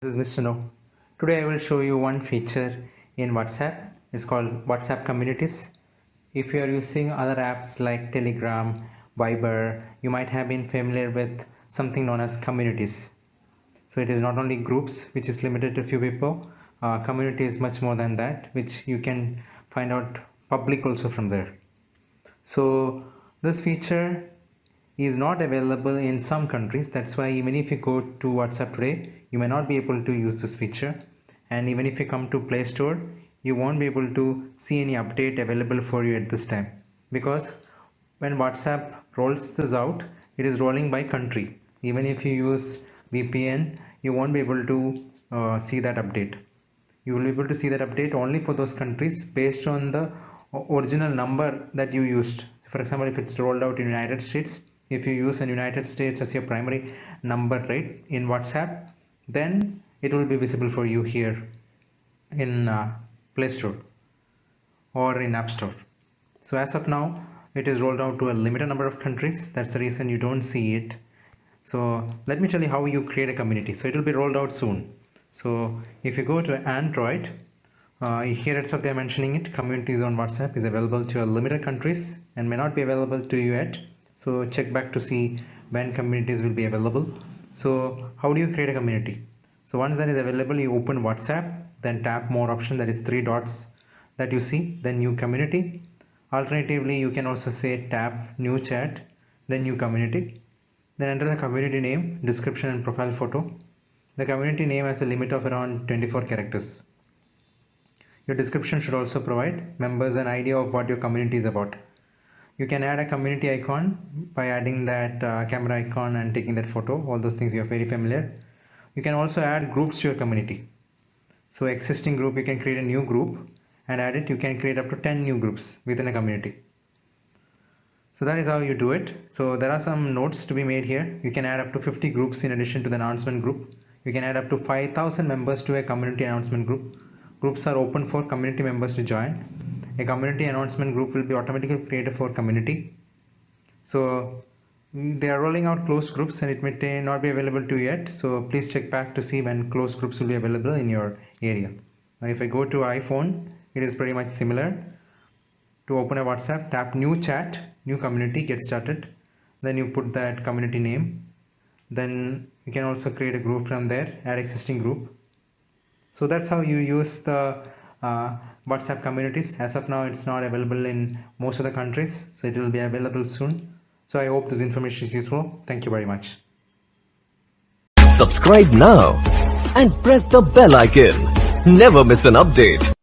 This is Mr. No. Today I will show you one feature in WhatsApp. It's called WhatsApp Communities. If you are using other apps like Telegram, Viber, you might have been familiar with something known as communities. So it is not only groups, which is limited to few people. Community is much more than that, which you can find out public also from there. So this feature is not available in some countries. That's why even if you go to WhatsApp today, you may not be able to use this feature. And even if you come to Play Store, you won't be able to see any update available for you at this time, because when WhatsApp rolls this out, it is rolling by country. Even if you use VPN, you won't be able to see that update. You will be able to see that update only for those countries based on the original number that you used. So for example, if it's rolled out in United States, if you use an United States as your primary number, right, in WhatsApp, then it will be visible for you here in Play Store or in App Store. So as of now, it is rolled out to a limited number of countries. That's the reason you don't see it. So let me tell you how you create a community. So it will be rolled out soon. So if you go to Android, here itself they are mentioning it, communities on WhatsApp is available to a limited countries and may not be available to you yet. So check back to see when communities will be available. So how do you create a community? So once that is available, you open WhatsApp, then tap more option, that is 3 dots that you see, then new community. Alternatively, you can also say tap new chat, then new community. Then enter the community name, description and profile photo. The community name has a limit of around 24 characters. Your description should also provide members an idea of what your community is about. You can add a community icon by adding that camera icon and taking that photo. All those things you are very familiar. You can also add groups to your community. So existing group, you can create a new group and add it. You can create up to 10 new groups within a community. So that is how you do it. So there are some notes to be made here. You can add up to 50 groups in addition to the announcement group. You can add up to 5,000 members to a community announcement group. Groups are open for community members to join. A community announcement group will be automatically created for community. So they are rolling out closed groups and it may not be available to you yet. So please check back to see when closed groups will be available in your area. Now if I go to iPhone, it is pretty much similar. To open a WhatsApp, tap new chat, new community, get started. Then you put that community name. Then you can also create a group from there, add existing group. So that's how you use the WhatsApp communities. As of now, it's not available in most of the countries, so it will be available soon. So I hope this information is useful. Thank you very much. Subscribe now and press the bell icon. Never miss an update.